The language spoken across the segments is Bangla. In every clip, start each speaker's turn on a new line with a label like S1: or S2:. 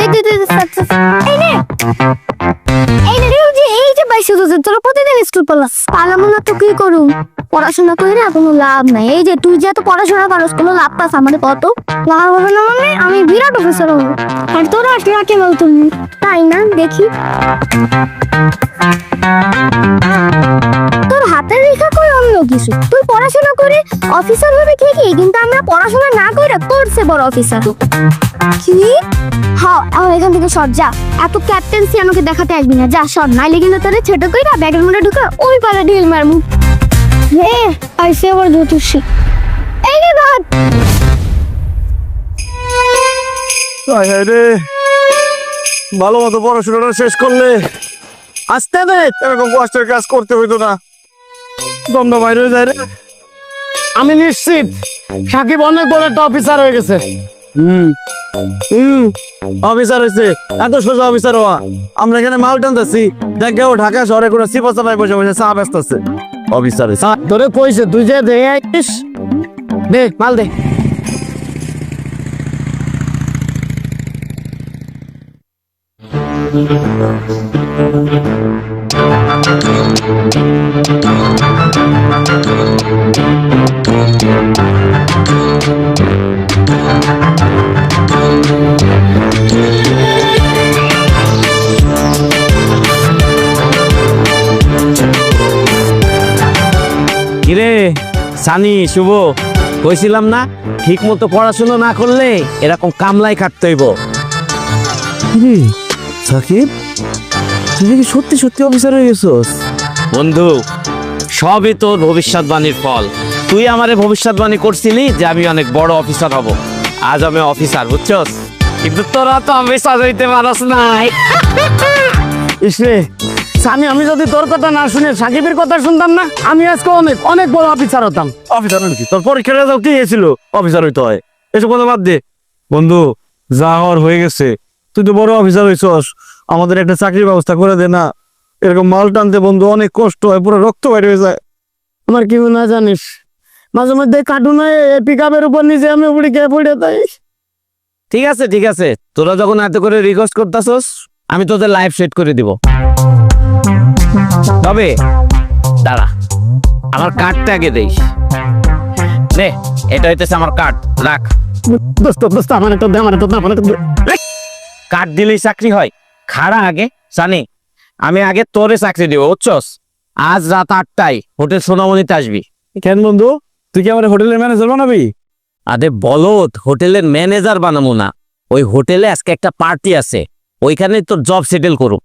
S1: এই যে 22,000 তোরা প্রতিদিন স্কুল পালাম না তো কি করুম? পড়াশোনা করে না কোনো লাভ নাই। এই যে তুই যে এত পড়াশোনা করস কোনো লাভ পাস আমাদের কত লাভ হবে না? মানে আমি বিরাট অফিসার হবো আর তোরা কে বলতো তাই না? দেখি তোর হাতের রেখা কই অন্য কিছু। তুই পড়াশোনা করে অফিসার হবে ঠিকই, কিন্তু আমরা পড়াশোনা না করে করছে বড় অফিসার। কি? হ্যাঁ, এখান থেকে সর যা। এত ক্যাপ্টেন্সি আমাকে দেখাতে আসবি না, যা সর, নাইলে কিন্তু তোরে ছোট কইরা ব্যাগের মধ্যে ঢুকা ওই পারে ঢিল মারমু। হে আইসে আবার জ্যোতিষী। এই রে বাদ
S2: রে, ভালো মতো পড়াশোনাটা শেষ করলে আসতে দে, এরকম কষ্টের কাজ করতে হইতো না। দণ্ড বাইরে যায় রে।
S3: আমি নিশ্চিত সাকিব অনেক বড় একটা অফিসার হয়ে গেছে।
S2: অফিসার হয়েছে, এত সোজা অফিসার হওয়া। আমরা এখানে মাল টানতেছি, দেখে ও ঢাকা শহরে কোনো সিপাচালায় বসে বসে চা ব্যস্ত আছে। অফিসার
S3: তোরে কইছে তুই যে দে আইস, দে মাল দে।
S2: কিরে সানি, শুভ, কইছিলাম না ঠিক মতো পড়াশোনা না করলে এরকম কামলাই খাটতে হইব। সাকিব, তুই কি সত্যি সত্যি অফিসার হয়ে গেছস? বন্ধু, সবই তোর ভবিষ্যৎবাণীর ফল। তুই আমারে ভবিষ্যৎবাণী করছিলি যে আমি অনেক বড় অফিসার হব। আজ আমি অফিসার, বুঝছস? কিন্তু তোরা তো অফিসার হইতে পারস নাই।
S3: ইসরে সানি, আমি যদি তোর কথা না শুনে সাকিবের কথা শুনতাম না, আমি আজকে অনেক অনেক বড় অফিসার হতাম।
S2: অফিসার নাকি? তোর পরীক্ষার রেজাল্ট কি হয়েছিল? অফিসার হইতে হয়, এসব কথা বাদ দে। বন্ধু, যা হওয়ার হয়ে গেছে, তুই তো বড় অফিসার হইছস, আমাদের একটা চাকরির ব্যবস্থা করে দে না। এরকম মাল টানতে বন্ধু অনেক কষ্ট হয়, পুরো রক্ত বাইরে হয়ে যায়।
S3: আমার কি না জানিস, মাঝে মধ্যে কার্টুনে পিক আপের উপর নিজে আমি উপরে কে পড়ে তাই।
S2: ঠিক আছে ঠিক আছে, তোরা যখন এত করে রিকোয়েস্ট করতেছস, আমি তোদের লাইফ সেট করে দিব। তবে দাঁড়া, আমার কার্ডটা আগে দেই। নে, এটা হইতেছে আমার কার্ড, রাখ।
S3: দোস্ত দোস্ত আমার তো দে, আমার তো আমার তো
S2: কার্ড দিলেই চাকরি হয়? খাড়া আগে জানি, আমি আগে তোরে চাকরি দিব, বুঝছস? আজ রাত 8টায় হোটেল সোনামণিতে আসবি।
S3: কেন বন্ধু, তুই কি আমার হোটেলের ম্যানেজার বানাবি?
S2: আরে বলদ, হোটেলের ম্যানেজার বানাবো না, ওই হোটেলে আজকে একটা পার্টি আছে, ওইখানে তোর জব সেটেল করুক।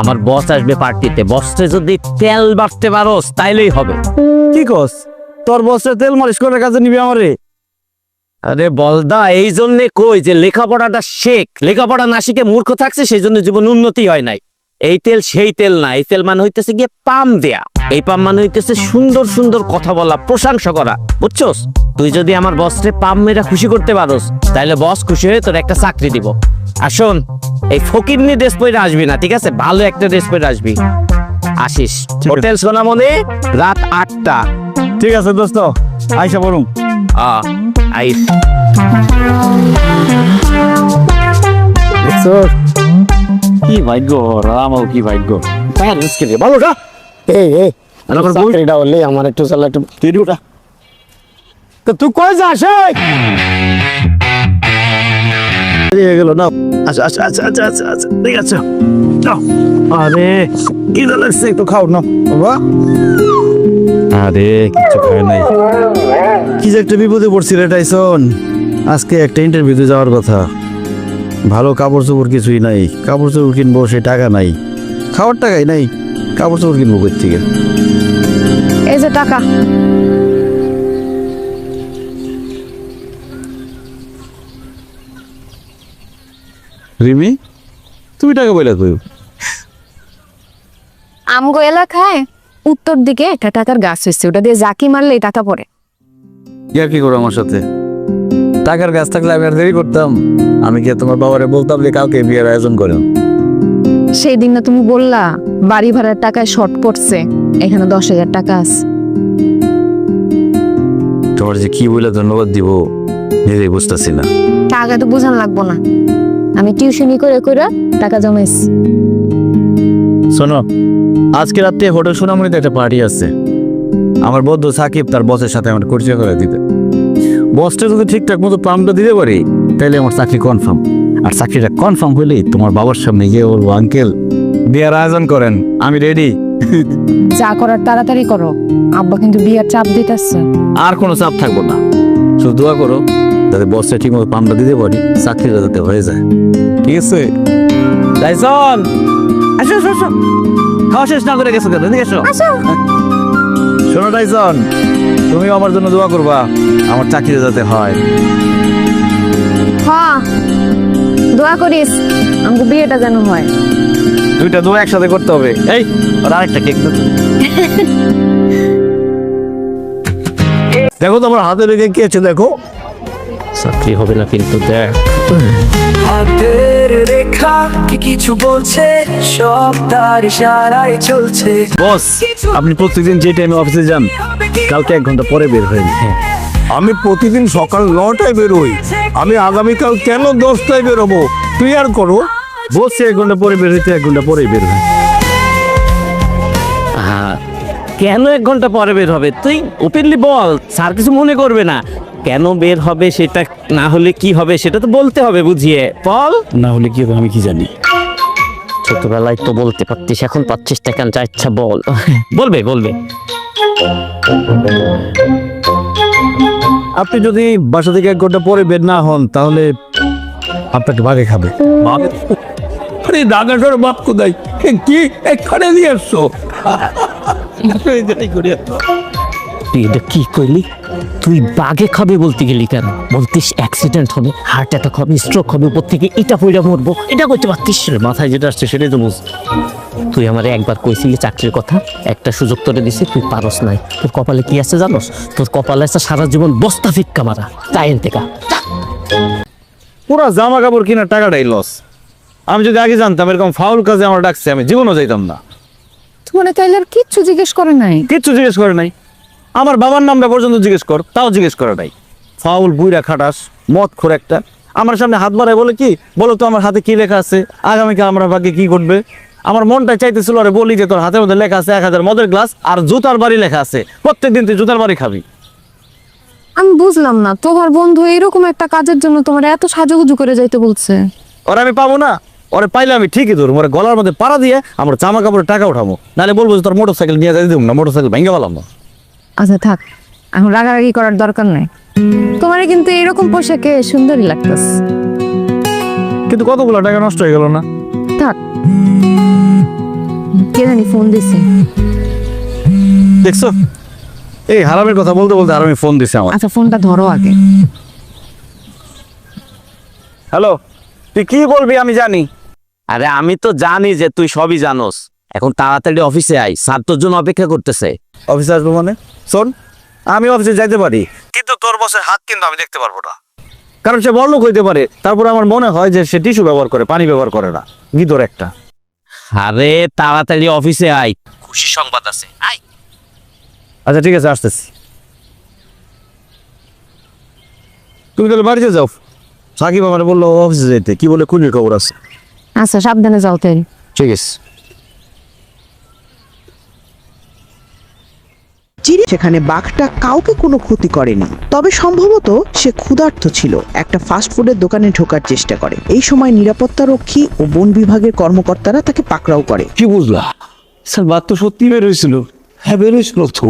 S2: আমার বস আসবে পার্টিতে, বসে যদি তেল বাড়তে পারোস তাইলেই হবে।
S3: কি কস, তোর বসে তেল মালিশ করার কাজে নিবি আমারে?
S2: আরে বলদা, এই জন্যে কই যে লেখাপড়াটা শেখ। লেখাপড়া না শিখে মূর্খ থাকছে, সেই জন্য জীবন উন্নতি হয় নাই। এই তেল সেই তেল না, এই তেল মানে হইতেছে গিয়ে পাম দেয়া। এই পাম মানে হইতেছে সুন্দর সুন্দর কথা বলা, প্রশংসা করা, বুঝছস? তুই যদি আমার বসরে পাম মেরা খুশি করতে পারোস, তাহলে বস খুশি হয়ে তোর একটা চাকরি দিব। আর শোন, এই ফকিরনি ড্রেস পরে আসবি না, ঠিক আছে? ভালো একটা ড্রেস পরে আসবি। আসিস হোটেল সোনামণি, রাত 8টা।
S3: ঠিক আছে দোস্ত, আইসা পড়ুম।
S2: আইস।
S3: কি ভাগ্য রাম, কি ভাগ্য। ভালো কা হলে আমার একটু চালা একটু তিরিটা। তো তুই কই যাস?
S2: গেল না। আচ্ছা আচ্ছা আচ্ছা আচ্ছা আচ্ছা আচ্ছা, ঠিক আছে। আরে কি লাগছে, একটু খাও না বাবা। আরে কিছু খায় নাই, কি যে একটা বিপদে পড়ছি রে টাইসন। আজকে একটা ইন্টারভিউতে যাওয়ার কথা, ভালো কাপড় চোপড় কিছুই নাই। কাপড় চোপড় কিনবো, সে টাকা নাই, খাওয়ার টাকাই নাই, কাপড় চোপড় কিনবো কই থেকে?
S1: এই যে টাকা।
S2: রিমি, তুমি টাকা বইলা কই?
S4: আমগো এলাকায় উত্তর দিকে একটা টাকার গাছ হয়েছে, ওটা দিয়ে জাকি মারলেই টাকা পড়ে।
S2: ইয়ার কি করো আমার সাথে? টাকার গাছ থাকলে আমি আর দেরি করতাম? আমি কি তোমার বাবারে বলতাম যে কাউকে বিয়ের আয়োজন করেন?
S4: সেই দিন না তুমি বললা বাড়ি ভাড়ার টাকায় শর্ট পড়ছে, এখানে 10,000 টাকা আছে।
S2: তোমার যে কি বলে ধন্যবাদ দিব নিজেই বুঝতেছি না।
S4: টাকা তো বোঝান লাগবো না, আমি টিউশনি করে করে টাকা জমাইছি।
S3: শোনো, আজকে রাতে হোটেল সোনামণিতে একটা পার্টি আছে। আমার বন্ধু সাকিব তার বসের সাথে আমার পরিচয় করে দিতে। বসটা যদি ঠিকঠাক মতো পাম্পটা দিতে পারি তাহলে আমার চাকরি কনফার্ম। আর চাকরিটা কনফার্ম হলেই তোমার বাবার সামনে গিয়ে বলবো, আঙ্কেল বিয়ার আয়োজন করেন, আমি রেডি।
S4: যা করার তাড়াতাড়ি করো, আব্বা কিন্তু বিয়ার চাপ দিতেছে।
S3: আর কোনো চাপ থাকবো না, শুধু দোয়া করো যাতে বসটা ঠিক মতো পাম্পটা দিতে পারি, চাকরিটা যাতে হয়ে যায়। ঠিক আছে টাইসন? আসো আসো আসো, খাওয়া শেষ না করে গেছো কেন? এদিকে এসো। শোনো টাইসন, তুমিও আমার জন্য দোয়া করবা, আমার চাকরিটা যাতে হয়।
S4: হ্যাঁ, দোয়া করিস আমাকে বিয়েটা যেন হয়।
S3: দুইটা দোয়া একসাথে করতে হবে। এই আর আরেকটা কেক দাও তো। দেখো তোমার হাতে রেখে কি আছে দেখো।
S2: চাকরি হবে না কিন্তু দেখ।
S5: হাতের রেখা কি কিছু বলছে, সব তার ইশারায় চলছে।
S3: বস, আপনি প্রত্যেকদিন যে টাইমে অফিসে যান কালকে 1 ঘন্টা পরে বের হয়ে যান।
S6: আমি প্রতিদিন সকাল 9টায় বেরোই, আমি আগামীকাল কেন 10টায় বেরোবো? ক্লিয়ার করো।
S3: বস 1 ঘন্টা পরে বের হইতে 1 ঘন্টা পরেই বের হয়।
S2: হ্যাঁ, কেন 1 ঘন্টা পরে বের হবে? তুই ওপেনলি বল, স্যার কিছু মনে করবে না। কেন বের হবে সেটা না হলে কি হবে সেটা তো বলতে হবে বুঝিয়ে বল।
S3: না হলে কি হবে আমি কি জানি।
S2: ছোটবেলায় তো বলতে পারতিস, এখন পাচ্ছিস না কেন? যা ইচ্ছা বল। বলবে বলবে।
S3: আপনি যদি বাসা থেকে 1 ঘন্টা পরে বের না হন তাহলে আপনাকে ভাগে খাবে।
S6: আরে রাগাসর বাপ কোথায়? কি এখানে নিয়ে আসছো?
S2: তুই এটা কি করলি? তুই বাগে খাবে বলতে গেলি কেন? বলতিস অ্যাক্সিডেন্ট হবে, হার্ট অ্যাটাক হবে, স্ট্রোক হবে, উপর থেকে এটা পয়টা মরবো, এটা করতে পারতিস?
S3: মাথায় যেটা আসছে সেটাই তো বুঝ।
S2: তুই আমারে একবার কইছিলি চাকরির কথা, একটা সুযোগ তোরে দিছি, তুই পারস নাই। তোর কপালে কি আছে জানোস? তোর কপালে আছে সারা জীবন বস্তা ফিক্কা মারা। তাই থেকে
S3: পুরা জামা কাপড় কেনার টাকাটাই লস। আমি যদি আগে জানতাম এরকম ফাউল কাজে আমার ডাকছে, আমি জীবনও যাইতাম না।
S4: তোমার তাইলে আর কিচ্ছু জিজ্ঞেস করে নাই?
S3: কিচ্ছু জিজ্ঞেস করে নাই। আমার বাবার নামটা পর্যন্ত জিজ্ঞেস কর, তাও জিজ্ঞেস করে নাই। ফাউল বুইরা খাটাস, মদ খোর একটা। আমার সামনে হাত বাড়ায় বলে কি, বলো তো আমার হাতে কি লেখা আছে, আগামীকাল আমার ভাগ্যে কি ঘটবে। আমার মনটা চাইতেছিল আরে বলি যে তোর হাতের মধ্যে লেখা আছে 1000 মদের গ্লাস আর জুতার বাড়ি লেখা আছে, প্রত্যেকদিন তুই জুতার বাড়ি খাবি।
S4: আমি বুঝলাম না, তোমার বন্ধু এরকম একটা কাজের জন্য তোমার এত সাজুগুজু করে যাইতে বলছে।
S3: ওরা আমি পাবো না, ওরে পাইলে আমি ঠিকই ধরবো, ওরা গলার মধ্যে পাড়া দিয়ে আমার জামা কাপড়ের টাকা উঠাবো, নাহলে বলবো যে তোর মোটরসাইকেল নিয়ে যাই দেবো না, মোটরসাইকেল ভেঙে পেলাম না।
S4: আচ্ছা থাক, এখন রাগারাগি করার দরকার নাই। তোমারে কিন্তু এরকম পোশাকে সুন্দরই লাগতেছে।
S3: কিন্তু কতগুলো টাকা নষ্ট হয়ে গেল না।
S4: থাক, কে জানি ফোন দিছে।
S3: দেখছো, এই হারামের কথা বলতে বলতে আর আমি ফোন দিছি আমার।
S4: আচ্ছা ফোনটা ধরো আগে।
S3: হ্যালো, তুই কি বলবি আমি জানি।
S2: আরে আমি তো জানি যে তুই সবই জানোস। এখন তাড়াতাড়ি অফিসে আই, স্যার তোর জন্য অপেক্ষা করতেছে।
S3: অফিসে আসবো মানে? শোন, আমি অফিসে যাইতে পারি কিন্তু তোর বসের হাত কিন্তু আমি দেখতে পারবো না, কারণ সে বড়লোক হইতে পারে। তারপর আমার মনে হয় যে সে টিস্যু ব্যবহার করে, পানি ব্যবহার করে না। গিদর একটা।
S2: আরে তাড়াতাড়ি অফিসে আই, খুশি সংবাদ আছে। আই।
S3: আচ্ছা ঠিক আছে, আসতেছি। তুমি তাহলে বাড়িতে যাও। সাকিব আমার বললো অফিসে যেতে, কি বলে খুনির খবর আছে।
S4: আচ্ছা সাবধানে যাও তাই।
S3: ঠিক আছে।
S7: সেখানে বাঘটা কাউকে কোনো ক্ষতি করেনি, তবে সম্ভবত সে ক্ষুধার্ত ছিল। একটা ফাস্টফুডের দোকানে ঢোকার চেষ্টা করে। এই সময় নিরাপত্তা রক্ষী ও বন বিভাগের কর্মকর্তারা তাকে পাকড়াও করে।
S6: কি বুঝলা? স্যার বাদ তো সত্যি বেরোয়ছিল। হ্যাঁ বেরোয়ছিল তো।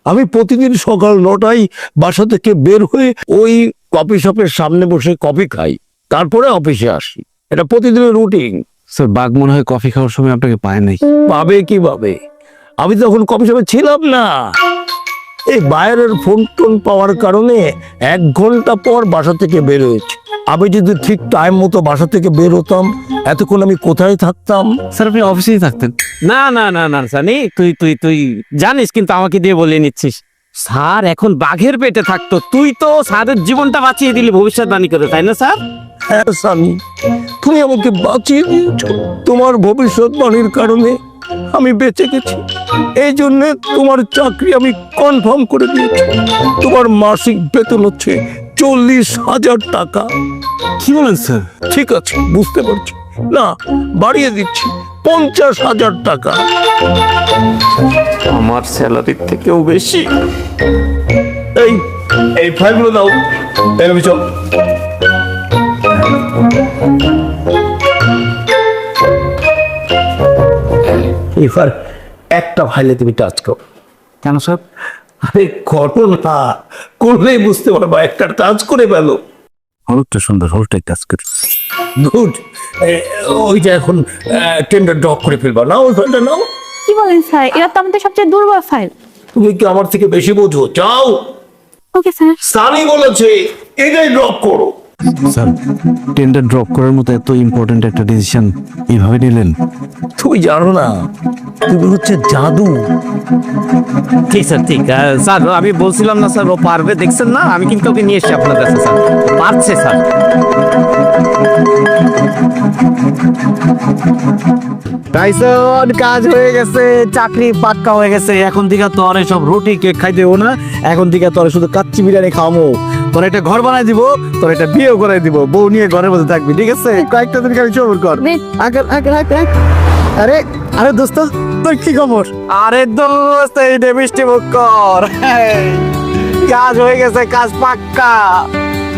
S6: আমি প্রতিদিন সকাল 9টায় বাসা থেকে বের হয়ে ওই কফি শপের সামনে বসে কফি খাই, তারপরে অফিসে আসি। এটা প্রতিদিনের রুটিন।
S3: স্যার বাঘ মনে হয় কফি খাওয়ার সময় আপনাকে পায় নাই।
S6: পাবে কিভাবে? আমি তখন কফি শপে ছিলাম না। এই বাইরের ফোন টোন পাওয়ার কারণে 1 ঘন্টা পর বাসা থেকে বের হয়েছে। আমি যদি ঠিক টাইম মতো বাসা থেকে বের হতাম, এতক্ষণ আমি কোথায় থাকতাম?
S3: স্যার আপনি অফিসেই থাকতেন।
S2: না না না না সানি, তুই তুই তুই জানিস কিন্তু আমাকে দিয়ে বলিয়ে নিচ্ছিস। স্যার এখন বাঘের পেটে থাকতো, তুই তো স্যারের জীবনটা বাঁচিয়ে দিলি ভবিষ্যৎবাণী করে, তাই না স্যার?
S6: হ্যাঁ সানি, তুমি আমাকে বাঁচিয়ে দিয়েছো। তোমার ভবিষ্যৎবাণীর কারণে আমি বেঁচে গেছি। এই জন্যে তোমার চাকরি আমি কনফার্ম করে দিয়েছি। তোমার মাসিক বেতন হচ্ছে 40,000 টাকা।
S3: কি বলেন স্যার?
S6: ঠিক আছে, বুঝতে পারছি, না বাড়িয়ে দিচ্ছি 50,000 টাকা।
S2: আমার স্যালারির থেকেও বেশি।
S6: এই এই ফাইলগুলো দাও, এর চল। এবার একটা ফাইলে তুমি টাচ করো।
S3: কেন স্যার?
S6: আরে করো না, করলেই বুঝতে পারবা, একটা টাচ করে ফেলো।
S3: হলুদটা সুন্দর, হলুদটা টাচ করি।
S6: গুড। ওইটা এখন টেন্ডার ড্রপ করে ফেলবা, না ওই ফাইলটা নাও।
S8: কি বলেন স্যার, এটা তো আমাদের সবচেয়ে দুর্বল ফাইল।
S6: তুমি কি আমার থেকে বেশি বোঝো? যাও,
S8: ওকে স্যার।
S6: সানি বলেছে এটাই ড্রপ করো।
S3: স্যার, টেন্ডার ড্রপ করার মতো এত ইম্পর্টেন্ট একটা ডিসিশন এইভাবে নিলেন?
S6: তুমি জানো না, তুমি হচ্ছে জাদু।
S2: ঠিক স্যার, ঠিক। স্যার আমি বলছিলাম না স্যার ও পারবে, দেখছেন না? আমি কিন্তু ওকে নিয়ে এসেছি আপনার কাছে স্যার, পারছে স্যার। টাইসন, কাজ হয়ে গেছে, চাকরি পাক্কা হয়ে গেছে। এখন থেকে তো আর সব রুটি কেক খাই দেবো না, এখন থেকে তো আর শুধু কাচ্চি বিরিয়ানি খাওয়াবো। তোর একটা ঘর বানাই দিব, তোর একটা বিয়েও করাই দিব, বউ নিয়ে ঘরের মধ্যে থাকবি, ঠিক আছে? কয়েকটা দিন খালি সবর কর। আরে আরে দোস্ত, তোর কি খবর? আরে দোস্ত, এই মিষ্টি মুখ কর। কাজ হয়ে গেছে, কাজ পাক্কা।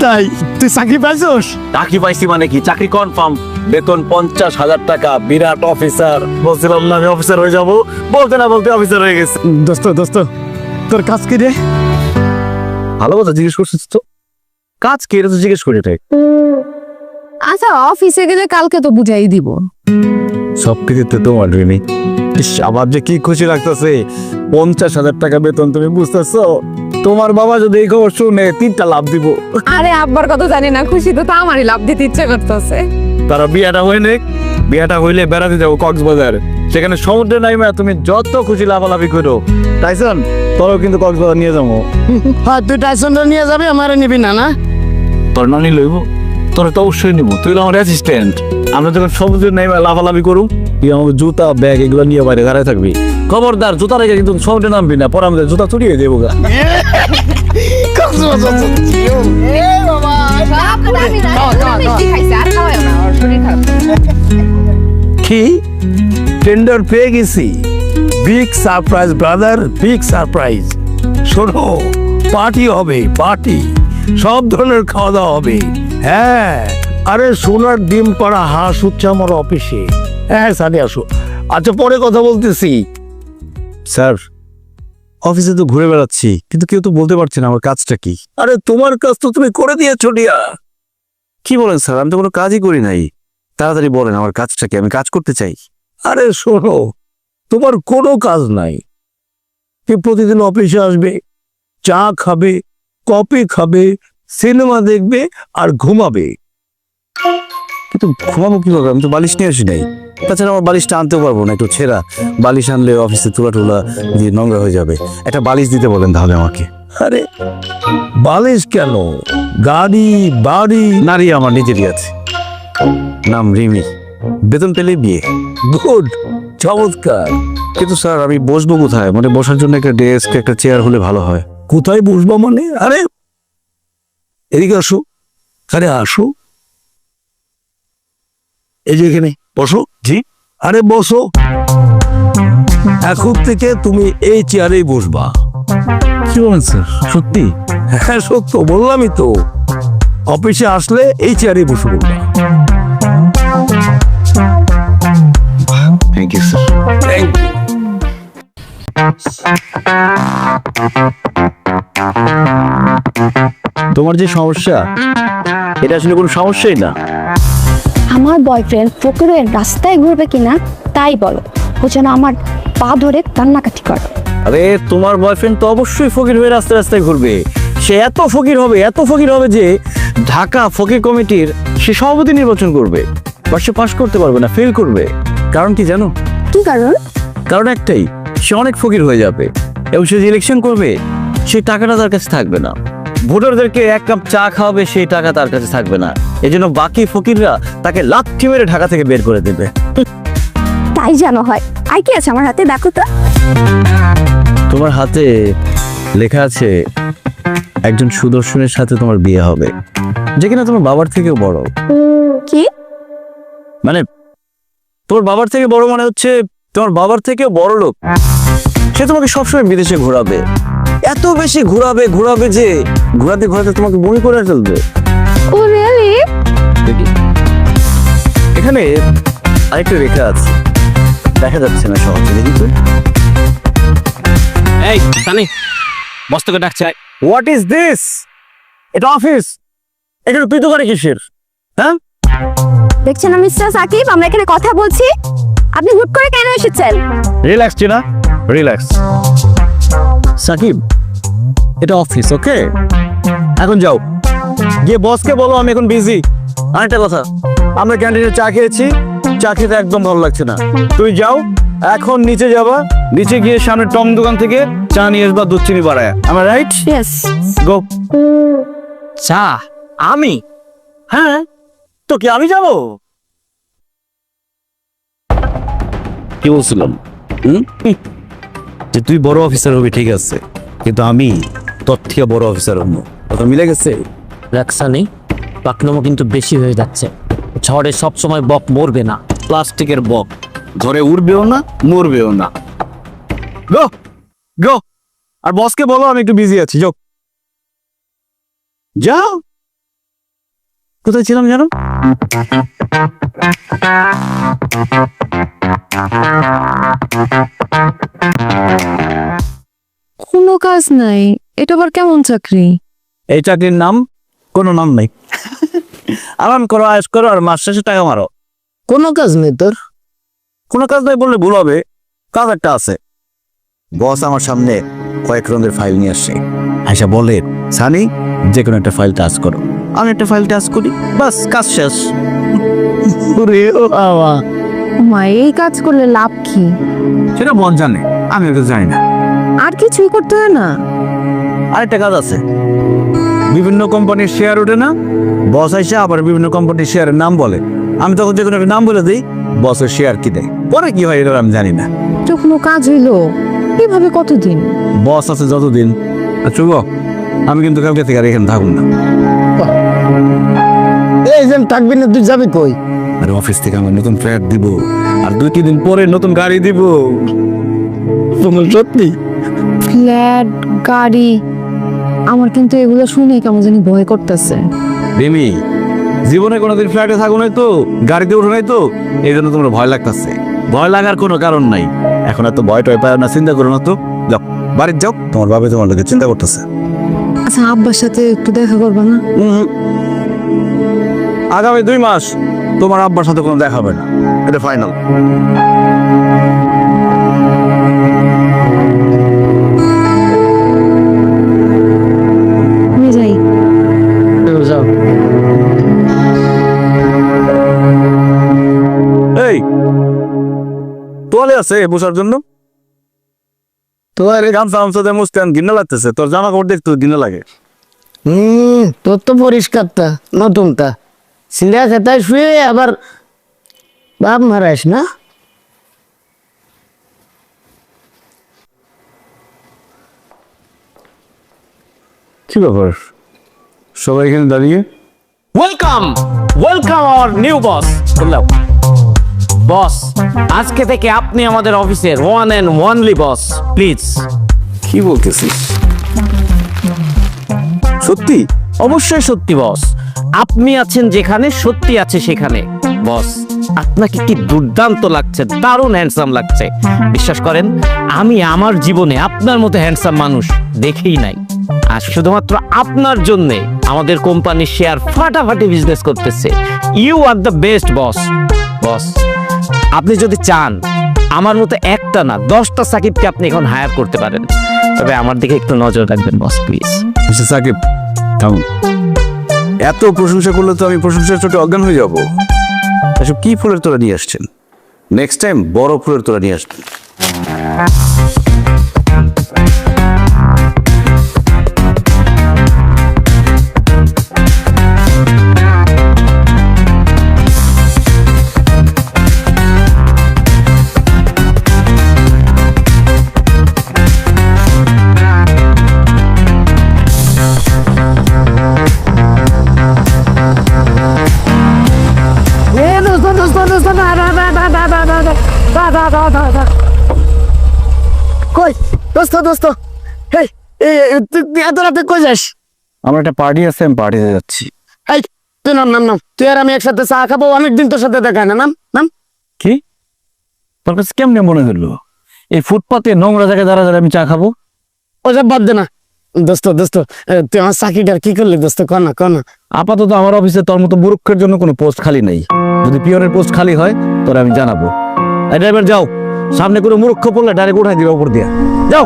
S3: তাই তুই চাকরি পাইছস?
S2: চাকরি পাইছি মানে কি? চাকরি কনফার্ম, বেতন 50,000 টাকা, বিরাট অফিসার। বলছিলাম না আমি অফিসার হয়ে যাব, বলতে না বলতে অফিসার হয়ে গেছে।
S3: দোস্ত দোস্ত, তোর কাজ কি রে?
S2: ভালো কথা জিজ্ঞেস করছিস তো, কাজ কি এটা তো জিজ্ঞেস করি এটাই।
S4: আচ্ছা, অফিসে গেলে কালকে তো বুঝাই দিব।
S3: সব কিছুতে তোমার ঋণী। আমার যে কি খুশি লাগতেছে, 50,000 টাকা বেতন, তুমি বুঝতেছো? তোমার বাবা যদি এই খবর শুনে 3টা লাভ দিব।
S4: আরে আব্বার কথা জানি না, খুশি তো আমারই লাভ দিতে ইচ্ছে করতেছে।
S3: তারা বিয়াটা হয়ে নে, বিয়াটা হইলে বেড়াতে যাবো কক্সবাজার, সেখানে সমুদ্রে নাইমা তুমি যত খুশি লাফালাফি করো। টাইসন, তোরও কিন্তু কক্সবাজার নিয়ে যাবো।
S9: হ্যাঁ, তুই টাইসনটা নিয়ে যাবি, আমারে নিবি না? না,
S3: তোর নানি লইব, তোর তো অবশ্যই নিবো, তুই হলো আমার অ্যাসিস্ট্যান্ট। আমরা যখন সমুদ্রে নাইমা লাফালাফি করুম, তুই আমাকে জুতা ব্যাগ এগুলো নিয়ে বাইরে দাঁড়ায় থাকবি। খবরদার, জুতা রেখে কিন্তু সমুদ্রে নামবি না, পরে আমাদের জুতা চুরিয়ে দেবো গা।
S6: কি টেন্ডার পেয়ে গেছি? Big surprise brother, big surprise. শোনো, পার্টি হবে, পার্টি, সব ধরনের খাওয়া দাওয়া হবে। হ্যাঁ, আরে সোনার ডিম পাড়া হাঁস হচ্ছে আমার অফিসে। হ্যাঁ সানি, আসো। আচ্ছা, পরে কথা বলতেছি।
S3: স্যার, অফিসে তো ঘুরে বেড়াচ্ছি, কিন্তু কেউ তো বলতে পারছে না আমার কাজটা কি।
S6: আরে তোমার কাজ তো তুমি করে দিয়েছো ডিয়া।
S3: কি বলেন স্যার? আমি তো কোনো কাজই করি নাই। তাড়াতাড়ি বলেন আমার কাজটা কি, আমি কাজ করতে চাই।
S6: আরে শোনো, তোমার কোনো কাজ নাই। কি প্রতিদিন অফিসে আসবে, চা খাবে, কফি খাবে, সিনেমা দেখবে আর ঘুমাবে।
S3: কিন্তু ঘুমাবো কিভাবে? আমি তো বালিশ নিয়ে আসি নাই। তাছাড়া আমার বালিশটা আনতেও পারবো না, একটু ছেঁড়া। বালিশ আনলে অফিসে তুলা টুলা দিয়ে নোংরা হয়ে যাবে। একটা বালিশ দিতে বলেন তাহলে আমাকে।
S6: আরে বালিশ কেন, গাড়ি বাড়ি।
S3: নারী আমার নিজেরই আছে, নাম রিমি, বেতন পেলে বিয়ে।
S6: গুড, চমৎকার।
S3: কিন্তু স্যার, আমি বসবো কোথায়? মানে বসার জন্য একটা ডেস্ক, একটা চেয়ার হলে ভালো হয়।
S6: কোথায় বসবো মানে? আরে এদিকে আসো, আরে আসো, এই যে এখানে বসো।
S3: জি।
S6: আরে বসো, এখন থেকে তুমি এই চেয়ারেই বসবা।
S3: কি বলেন স্যার? সত্যি?
S6: হ্যাঁ সত্য, বললামই তো। অফিসে আসলে এই চেয়ারেই বসে পড়বা।
S3: Thank you sir.
S6: Thank you.
S3: তোমার যে সমস্যা, এটা আসলে কোনো সমস্যাই না।
S1: আমার বয়ফ্রেন্ড ফকিরের রাস্তায় ঘুরবে কিনা তাই বলো, ও যেন আমার পা ধরে কান্নাকাটি করে।
S3: আরে তোমার বয়ফ্রেন্ড তো অবশ্যই ফকির হয়ে রাস্তায় রাস্তায় ঘুরবে। সে এত ফকির হবে, এত ফকির হবে যে ঢাকা ফকির কমিটির সে সভাপতি নির্বাচন করবে, বা সে পাশ করতে পারবে না, ফেল করবে। কারণ কি জানো?
S1: কি কারণ?
S3: কারণ একটাই, সে অনেক ফকির হয়ে যাবে এবং সে যে ইলেকশন করবে সেই টাকাটা তার কাছে থাকবে না। ভোটারদেরকে 1 কাপ চা খাওয়াবে, সেই টাকা তার কাছে থাকবে না। এজন্য বাকি ফকিররা তাকে লাথি মেরে ঢাকা থেকে বের করে দেবে।
S1: তাই যেন হয়। আর কি আছে আমার হাতে, দেখো তো।
S3: তোমার হাতে লেখা আছে একজন সুদর্শনের সাথে তোমার বিয়ে হবে, যে কিনা তোমার বাবার থেকেও বড়।
S1: কি?
S3: মানে তোমার বাবার থেকে বড় মানে হচ্ছে তোমার বাবার থেকেও বড় লোক। সে তোমাকে সবসময় বিদেশে ঘোরাবে, এত বেশি ঘোরাবে ঘোরাবে যে ঘোরাতে ঘোরাতে তোমাকে বমি করে ফেলবে।
S1: ও রিয়েলি?
S3: দেখি এখানে আরেকটা রেখা আছে, দেখা যাচ্ছে না সহজে, দেখি তো।
S2: এই সানি, বস তোকে ডাকছে।
S3: What is this? এটা অফিস, এখানে তুই তো করে কিসের? হ্যাঁ,
S1: দেখছেন না মিস্টার সাকিব, আমরা এখানে কথা বলছি, আপনি হুট করে কেন এসেছেন?
S3: রিল্যাক্স চিনা, রিল্যাক্স। সাকিব, এটা অফিস, ওকে? এখন যাও, গিয়ে বসকে বলো আমি এখন বিজি। আরেকটা কথা, আমরা ক্যান্টিনে চা খেয়েছি, চা খেতে একদম ভালো লাগছে না। তুই যাও, এখন নিচে যাবা, নিচে গিয়ে সামনে টম দোকান থেকে চা নিয়ে আসবা, দুধ চিনি বাড়ায়। আমার রাইট?
S1: ইয়েস।
S3: গো।
S2: চা? আমি?
S3: হ্যাঁ, তো কি আমি যাবো? কি বলছিলাম? যে তুই বড় অফিসার হবি, ঠিক আছে, কিন্তু আমি তোর থেকে বড় অফিসার হব। কথা মিলে গেছে?
S2: দেখ সানি, পাকনামো কিন্তু বেশি হয়ে যাচ্ছে। ঝড়ে সবসময় বক মরবে না, প্লাস্টিকের বক
S3: ধরে উড়বেও না, মরবেও না। গো গো, আর বসকে বলো আমি একটু বিজি আছি। যাও যাও। কোথায় ছিলাম জানো?
S4: কোনো কাজ নাই, এটা আবার কেমন চাকরি?
S3: এই চাকরির নাম কোনো নাম নাই। আরাম করো, আয়েশ করো, আর মাস শেষে টাকা মারো।
S9: কোনো কাজ নেই তোর?
S3: কোনো কাজ নাই বললে ভুল হবে, কাজ একটা আছে। বস আমার সামনে কয়েক রঙের ফাইল নিয়ে আসছে, আয়সা বলে সানি যে কোনো একটা ফাইল টাচ করো। আমি একটা ফাইল টাচ করি, বাস কাজ শেষ।
S9: ওরে বাবা,
S4: মা, এই কাজ করলে লাভ কি?
S3: সেটা বস জানে, আমি ওটা জানি না।
S4: আর কিছুই করতে হয় না?
S3: আরেকটা কাজ আছে, বিভিন্ন কোম্পানির শেয়ার ওঠে না, বস আইসা আবার বিভিন্ন কোম্পানির শেয়ারের নাম বলে। আমি তখন যে কোনো একটা নাম বলে দিই, বসের শেয়ার কি দেয়, পরে কি হয় এটা আমি জানি না।
S4: তো কোনো কাজ হইলো এভাবে কতদিন?
S3: বস আছে যতদিন। আচ্ছা গো, আমি কিন্তু কালকে থেকে আর এখানে থাকুন না।
S9: এই যে থাকবি না, তুই যাবি কই?
S3: আর অফিস থেকে আমার নতুন ফ্ল্যাট দিব, আর 2-3 দিন পরে নতুন গাড়ি দিব।
S9: তোমার সত্যি?
S4: ফ্ল্যাট, গাড়ি, আমার কিন্তু এগুলো শুনে কেমন জানি ভয় করতেছে।
S3: রিমি, জীবনে কোনোদিন ফ্ল্যাটে থাকো নাই তো, গাড়িতে উঠো নাই তো, এই জন্য তোমার ভয় লাগতেছে। ভয় লাগার কোনো কারণ নাই। এখন এত ভয় টয় পায় না, চিন্তা করো না তো। যাও বাড়িতে যাও, তোমার বাবা তোমার লোকে চিন্তা করতেছে।
S4: আচ্ছা, আব্বার সাথে একটু দেখা করবা না?
S3: আগামী 2 মাস তোমার আব্বার সাথে কোনো দেখা হবে না, এটা ফাইনাল।
S4: আমি যাই।
S9: যাও।
S3: এই তোয়ালে আছে বসার জন্য? তোর গামছা গামছাতে মুস্তান ঘৃণা লাগতেছে, তোর জামা কাপড় দেখতে ঘৃণা লাগে।
S9: তোর তো পরিষ্কারটা নতুনটা, সিলিয়া খেতায় শুয়ে আবার বাপ মারাইস না।
S3: কি ব্যাপার সবাই এখানে দাঁড়িয়ে?
S2: Welcome, welcome our new boss. Boss, আজকে থেকে আপনি আমাদের অফিসের one and only boss, please.
S3: কি বলতেছিস? সত্যি?
S2: অবশ্যই সত্যি বস, আপনি আছেন যেখানে সত্যি আছে সেখানে। বস, আপনাকে কি দুর্দান্ত লাগছে, দারুণ হ্যান্ডসাম লাগছে। বিশ্বাস করেন, আমি আমার জীবনে আপনার মতো হ্যান্ডসাম মানুষ দেখেই নাই। আর শুধুমাত্র আপনার জন্য আমাদের কোম্পানির শেয়ার ফাটাফাটি বিজনেস করতেছে। ইউ আর দ্য বেস্ট বস। বস, আপনি যদি চান আমার মতো একটা না 10টা সাকিবকে আপনি এখন হায়ার করতে পারেন, তবে আমার দিকে একটু নজর রাখবেন বস, প্লিজ।
S3: মিস্টার সাকিব থামুন। এত প্রশংসা করলে তো আমি প্রশংসার চোটে অজ্ঞান হয়ে যাব। এসব কি ফুলের তোরা নিয়ে আসছেন? নেক্সট টাইম বড় ফুলের তোরা নিয়ে আসবেন।
S9: দোস্ত না কই দোস্ত হেই তুই এত রাতে কই যাস?
S3: আমার একটা পার্টি আছে, আমি পার্টিতে যাচ্ছি।
S9: এই তুই নাম তুই আর আমি একসাথে চা খাবো, অনেকদিন তোর সাথে দেখা হয় না। নাম
S3: কি তোর কাছে কেমনে মনে হলো এই ফুটপাতে নোংরা জায়গায় দাঁড়া দাঁড়া আমি চা খাবো?
S9: ওসব বাদ দে না দোস্ত তুই আমার চাকরিটার কি করলি দোস্ত? কনা
S3: আপাতত আমার অফিসে তোর মতো মূর্খের জন্য কোনো পোস্ট খালি নেই। যদি পিয়নের পোস্ট খালি হয় তোরা আমি জানাবো। এই ড্রাইভার যাও, সামনে কোনো মূর্খ পড়লে ডাইরেক্ট উঠাই দিবে উপর দিয়া, যাও।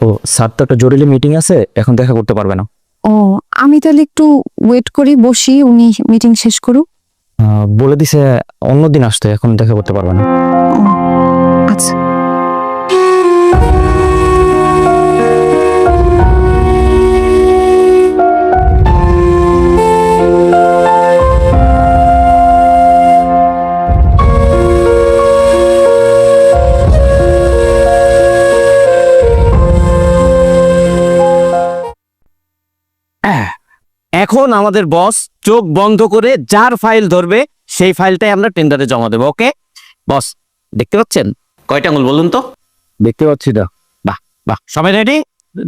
S10: ও স্যার তো একটা জরুরি মিটিং আছে, এখন দেখা করতে পারবে না।
S4: ও আমি তাহলে একটু ওয়েট করি, বসি, উনি মিটিং শেষ করুক।
S10: বলে দিছে অন্যদিন আসতে, এখন দেখা করতে পারবে না।
S4: আচ্ছা
S2: এখন আমাদের বস চোখ বন্ধ করে যার ফাইল ধরবে সেই ফাইলটাই আমরা টেন্ডারে জমা দেবো। ওকে বস, দেখতে পাচ্ছেন কয়টা আঙুল বলুন তো?
S3: দেখতে পাচ্ছি না।
S2: বাহ, সবাই রেডি?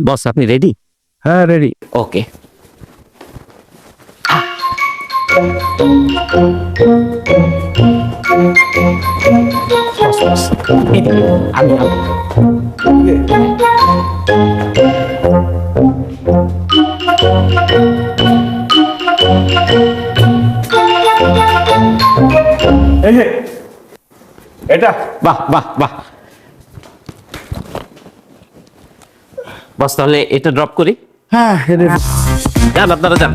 S2: বস আপনি রেডি?
S3: হ্যাঁ রেডি।
S2: ওকে।
S6: এটা
S2: বাহ বস, তাহলে এটা ড্রপ করি।
S3: হ্যাঁ
S2: যান আপনারা যান।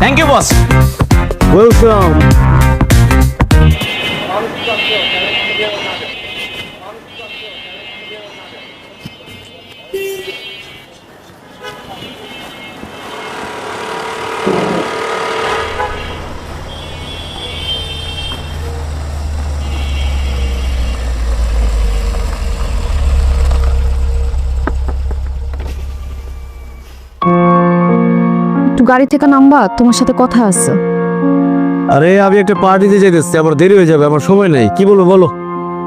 S2: Thank you boss.
S3: ওয়েলকাম।
S4: একটু গাড়ি থেকে নামবা, তোমার সাথে কথা আছে।
S3: আরে আমি একটা পার্টিতে যেতেছি, আমার দেরি হয়ে যাবে, আমার সময় নেই। কি বলবো বলো?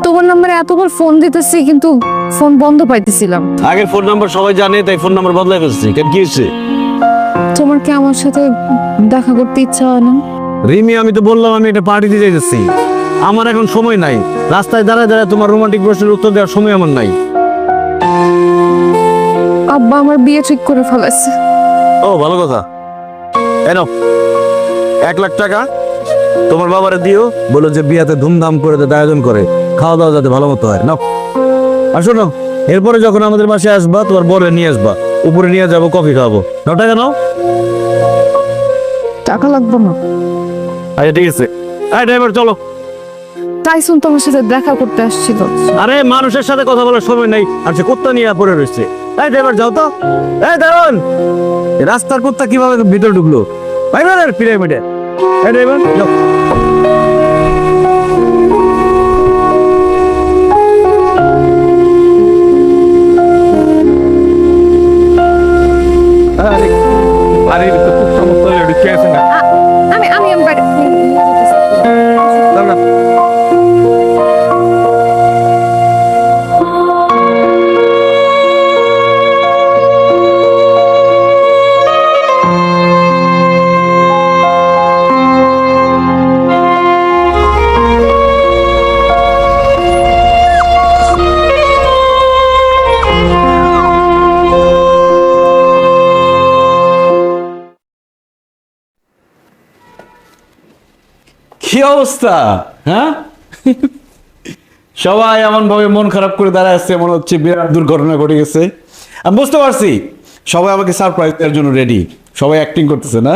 S4: তোমার নাম্বারে এতবার ফোন দিতেছি কিন্তু ফোন বন্ধ পাইতেছিলাম।
S3: আগের ফোন নাম্বার সবাই জানে, তাই ফোন নাম্বার বদলাই ফেলছি। কেন কি হয়েছে?
S4: তোমার কি আমার সাথে দেখা করতে ইচ্ছা হয় না?
S3: রিমি, আমি তো বললাম আমি একটা পার্টিতে যেতেছি, আমার এখন সময় নাই। রাস্তায় দাঁড়ায় দাঁড়ায় তোমার রোমান্টিক প্রশ্নের উত্তর দেওয়ার সময় আমার নাই।
S4: আব্বা আমার বিয়ে ঠিক করে ফেলেছে।
S3: ও ভালো কথা। এনো 1 লাখ টাকা তোমার বাবারে দিও, বলো যে বিয়াতে ধুমধাম করে যাতে আয়োজন করে, খাওয়া দাওয়া যাতে ভালো মতো হয়। নাও আর শোনো, এরপরে যখন আমাদের বাসায় আসবা তোমার বরে নিয়ে আসবা, উপরে নিয়ে যাবো, কফি খাওয়াবো। নাও টাকা নাও।
S4: টাকা লাগবে না।
S3: আচ্ছা ঠিক আছে। এই ড্রাইভার চলো।
S4: টাইসন তোমার সাথে দেখা করতে আসছিল।
S3: আরে মানুষের সাথে কথা বলার সময় নাই, আর সে কুত্তা নিয়ে পড়ে রয়েছে। এই ড্রাইভার যাও তো। এই দারুন, রাস্তার কুত্তা কিভাবে ভিতরে ঢুকলো? ভাই পিরামিডে। এই ড্রাইভার যাও।
S6: আরে তো খুব সমস্যা হয়ে গেছে না।
S4: আমি
S3: কি অবস্থা? হ্যাঁ, সবাই এমন ভাবে মন খারাপ করে দাঁড়ায় আসছে, মনে হচ্ছে বিরাট দুর্ঘটনা ঘটে গেছে। আমি বুঝতে পারছি সবাই আমাকে সারপ্রাইজ দেওয়ার জন্য রেডি, সবাই অ্যাক্টিং করতেছে না?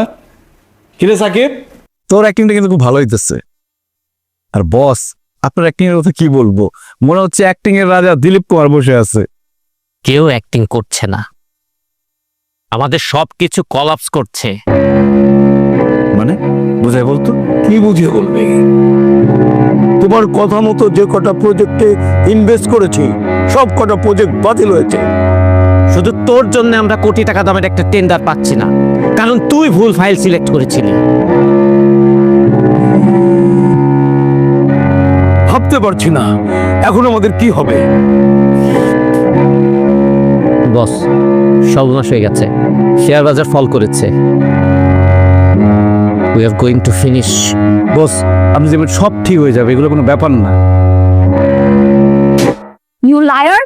S3: কিরে সাকিব, তোর অ্যাক্টিংটা কিন্তু খুব ভালো হইতেছে। আর বস, আপনার অ্যাক্টিং এর কথা কি বলবো, মনে হচ্ছে অ্যাক্টিং এর রাজা দিলীপ কুমার বসে আছে।
S2: কেউ অ্যাক্টিং করছে না, আমাদের সবকিছু কলাপস করছে।
S3: মানে বুঝাই বলতো।
S6: কি বুঝিয়ে বলবে? তোমার কথা মতো যে কটা প্রজেক্টে ইনভেস্ট করেছি সব কটা প্রজেক্ট বাতিল হয়েছে।
S2: শুধু তোর জন্য আমরা কোটি টাকা দামের একটা টেন্ডার পাচ্ছি না, কারণ তুই ভুল ফাইল সিলেক্ট করেছিলি।
S6: ভাবতে পারছি না এখন আমাদের কি হবে।
S2: বস, সর্বনাশ হয়ে গেছে, শেয়ার বাজার ফল করেছে। We are going to finish.
S3: Boss, আপনি যেমন সব ঠিক হয়ে যাবে, এগুলো কোনো ব্যাপার না।
S1: You liar!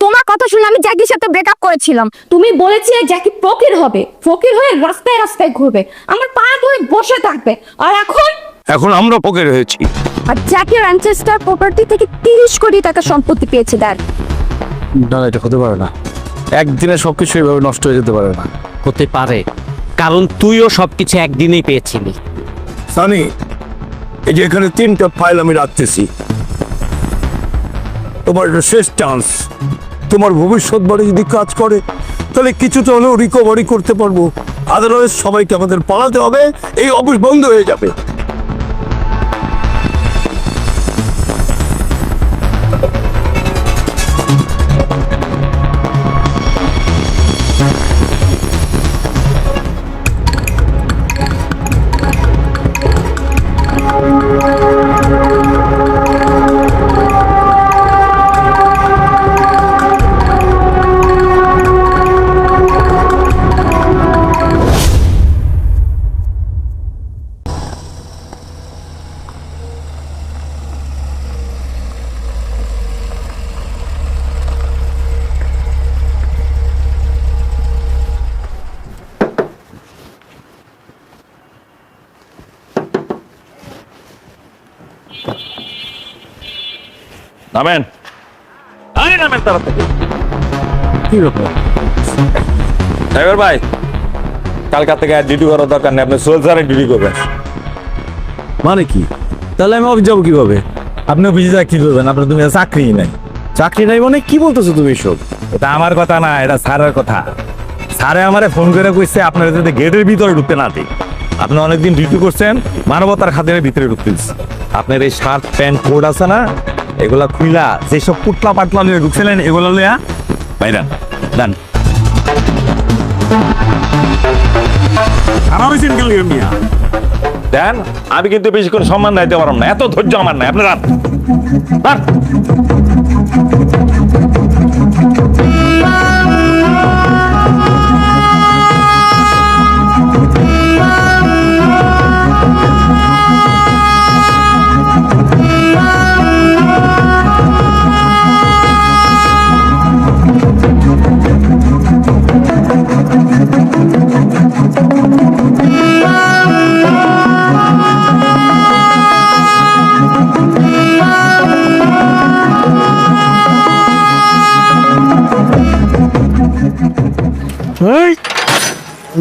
S1: তোমার কথা শুনে আমি জ্যাকির সাথে ব্রেকআপ করেছিলাম। তুমি বলেছিলে জ্যাকি ফকির হবে, ফকির হয়ে রাস্তায় রাস্তায় ঘুরবে, আমার পা ধরে বসে থাকবে। আর
S6: এখন আমরা পকেট হয়েছি।
S1: আর জ্যাকি ম্যানচেস্টার প্রপার্টি থেকে 30 কোটি টাকা সম্পত্তি পেয়েছে। দেখ,
S3: না, এটা হতে পারে না, একদিনে সবকিছু এভাবে নষ্ট হয়ে যেতে পারে না।
S2: হতে পারে, কারণ তুইও সবকিছু একদিনেই পেয়েছিলি।
S6: সানি, এই যে এখানে 3টা ফাইল আমি রাখতেছি, তোমার এটা শেষ চান্স। তোমার ভবিষ্যৎবাণী যদি কাজ করে তাহলে কিছুটা হলেও রিকভারি করতে পারবো, আদারওয়াইজ সবাইকে আমাদের পালাতে হবে, এই অফিস বন্ধ হয়ে যাবে। নামেন, আরে নামেন তাড়াতাড়ি।
S3: কি ব্যাপার?
S6: ড্রাইভার ভাই, কালকা থেকে আর ডিউটি করার দরকার নেই, আপনি সোলজারে ডিউটি করবেন।
S3: মানে কি? তাহলে আমি অফিস যাবো কিভাবে?
S6: আপনি অফিসে যা কি করবেন? আপনার তুমি চাকরি নাই।
S3: চাকরি নাই মানে কি বলতেছো তুমি এসব?
S6: এটা আমার কথা না, এটা স্যারের কথা। স্যারে আমারে ফোন করে কইছে আপনারা যাতে গেটের ভিতরে ঢুকতে না দিই। আপনি অনেকদিন ডিউটি করছেন, মানবতার খাতিরে ভিতরে ঢুকতে দিচ্ছে। আপনার এই শার্ট প্যান্ট কোট আছে না, এগুলা খুইলা যেসব পুটলা পাটলা নিয়ে ঢুকছিলেন এগুলো লইয়া বাইরান দেন। দেন, আমি কিন্তু বেশিক্ষণ সম্মান দিতে পারলাম না, এত ধৈর্য আমার নাই। আপনার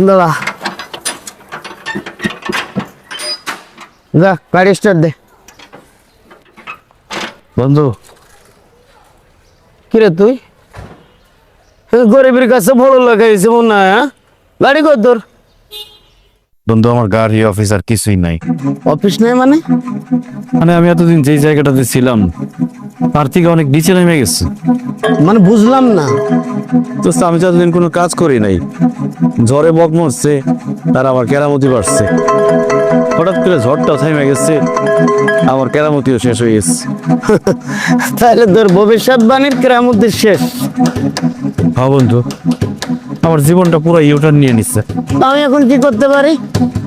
S9: দাঁড়া, যা গাড়ি স্টার্ট দে।
S3: বন্ধু,
S9: কিরে তুই গরিবের কাছে বড় লাগাইছে মনে হয়? হ্যাঁ, গাড়ি কর তোর।
S3: বন্ধু, আমার গাড়ি অফিস আর কিছুই নাই।
S9: অফিস নেই মানে?
S3: মানে আমি এতদিন যেই জায়গাটাতে ছিলাম তার থেকে অনেক নিচে নেমে গেছে।
S9: মানে বুঝলাম না।
S3: তো আমি তো এতদিন কোনো কাজ করি নাই, ঝড়ে বক মরছে, তার আমার কেরামতি বাড়ছে। হঠাৎ করে ঝড়টা থেমে গেছে, আমার কেরামতিও শেষ হয়ে গেছে।
S9: তাহলে তোর ভবিষ্যৎবাণীর কেরামতি শেষ।
S3: হ্যাঁ বন্ধু, আমার জীবনটা পুরো ইউটার্ন নিয়ে নিচ্ছে।
S9: আমি এখন কি করতে পারি?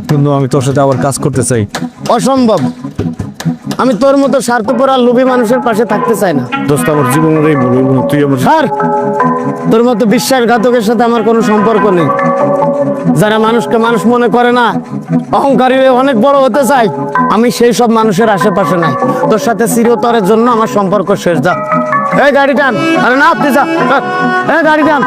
S3: কিন্তু আমি তোর সাথে আবার কাজ করতে চাই।
S9: অসম্ভব। আমি তোর মতো স্বার্থপর আর লোভী মানুষের পাশে থাকতে চাই না।
S6: দোস্ত আমার জীবনের এই ভুল হইলো, তুই আমার
S9: স্যার, তোর মতো বিশ্বাসঘাতকের সাথে আমার কোনো সম্পর্ক নেই। যারা মানুষকে মানুষ মনে করে না, অহংকারী হয়ে অনেক বড় হতে চায়, আমি সেই সব মানুষের আশেপাশে নাই। তোর সাথে চিরতরের জন্য আমার সম্পর্ক শেষ। যা, এই গাড়ি টান। আরে না, আপনি যা, এই গাড়ি টান।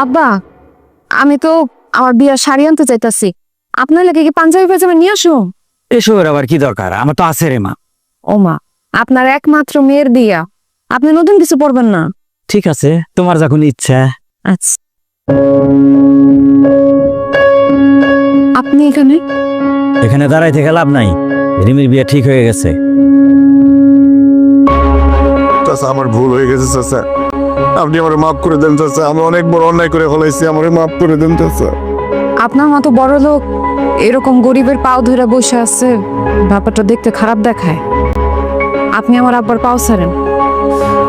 S4: আব্বা, আমি তো আমার বিয়ার শাড়ি আনতে চাইতাছি, আপনার লাগে কি পাঞ্জাবি পাজামা নিয়ে আসো?
S3: এসবের আবার কি দরকার, আমার তো আছে রে মা।
S4: ও মা, আপনার একমাত্র মেয়ের বিয়া, আপনি নতুন কিছু পরবেন না?
S3: ঠিক আছে, তোমার যখন ইচ্ছা।
S4: আচ্ছা, আপনি এখানে?
S3: এখানে দাঁড়াই থেকে লাভ নাই, রিমির বিয়ে ঠিক হয়ে গেছে।
S6: চাচা আমার ভুল হয়ে গেছে চাচা, আপনি আমার মাফ করে দেন চাচা, আমি অনেক বড় অন্যায় করে ফেলাইছি, আমার মাফ করে দেন চাচা।
S4: আপনার মতো বড় লোক এরকম গরিবের পাও ধরে বসে আছে, ব্যাপারটা দেখতে খারাপ দেখায়। আপনি আমার আব্বার পাও ছাড়েন,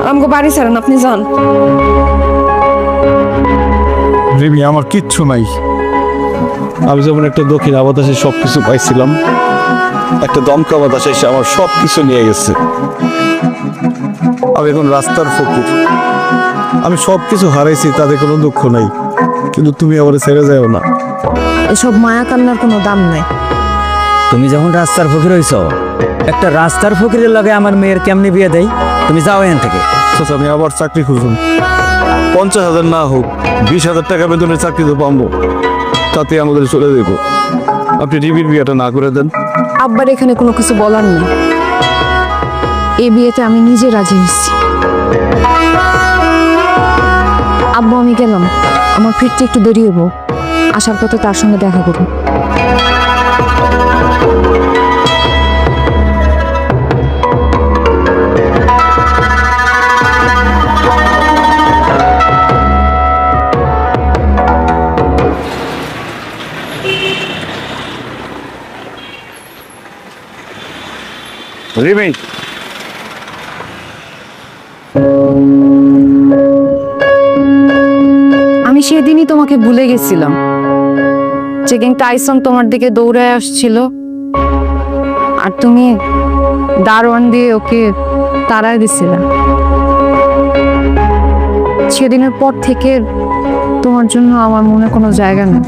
S4: আমাকে বাড়ি ছাড়েন, আপনি যান।
S6: রিমি, আমার কিচ্ছু নাই। আমি যেমন একটা দক্ষিণ বাতাসে সবকিছু পাইছিলাম, একটা দমকা বাতাস এসে আমার সবকিছু নিয়ে গেছে। আমি এখন রাস্তার ফকির, আমি সবকিছু হারাইছি, তাতে কোনো দুঃখ নাই, কিন্তু তুমি আমার ছেড়ে যাও না।
S4: এসব মায়া কান্নার কোনো দাম নাই।
S3: তুমি যখন রাস্তার ফকির হইছ, একটা রাস্তার ফকিরের লগে আমার মেয়ের কেমনি বিয়ে দেয়? তুমি যাও এখান থেকে।
S6: চাচা, আমি আবার চাকরি খুঁজুন, 50,000 না হোক 20,000 টাকা বেতনের চাকরি তো পাবো, তাতে আমাদের চলে দেব। আপনি রিমির বিয়েটা না করে দেন।
S4: আব্বার এখানে কোনো কিছু বলার নেই, এই বিয়েতে আমি নিজে রাজি হয়েছি। আব্বু, আমি গেলাম, আমার ফিরতে একটু দেরি হবো, আসার পথে তার সঙ্গে দেখা করবো।
S6: রিমি,
S4: আমি সেদিনই তোমাকে ভুলে গেছিলাম, যেদিন টাইসন তোমার দিকে দৌড়ে আসছিল আর তুমি দারোয়ান দিয়ে ওকে তাড়ায় দিছিলে। সেদিনের পর থেকে তোমার জন্য আমার মনে কোনো জায়গা নেই।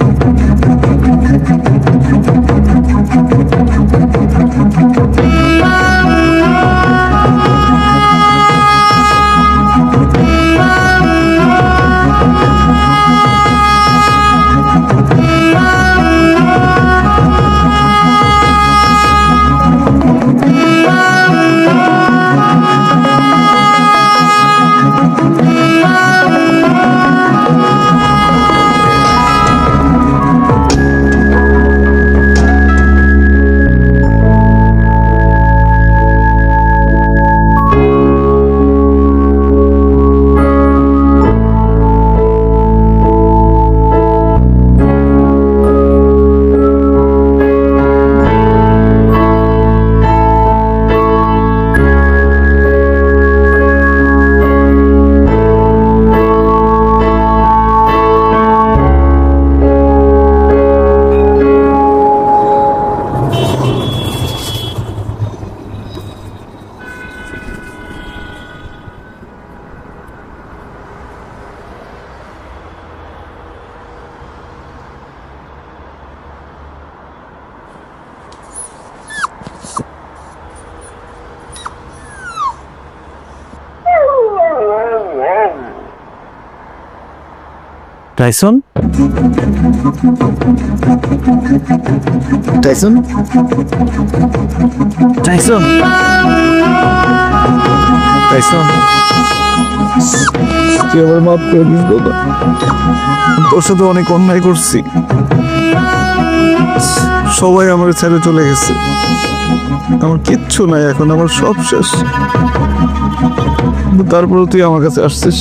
S3: টাইসন, টাইসন, টাইসন, টাইসন,
S6: তুই আমার মাফ করে দিস বাবা, তোর সাথে অনেক অন্যায় করছি।
S11: সবাই আমার ছেড়ে চলে গেছে, আমার কিচ্ছু নাই এখন, আমার সব শেষ। তারপরে তুই আমার কাছে আসছিস।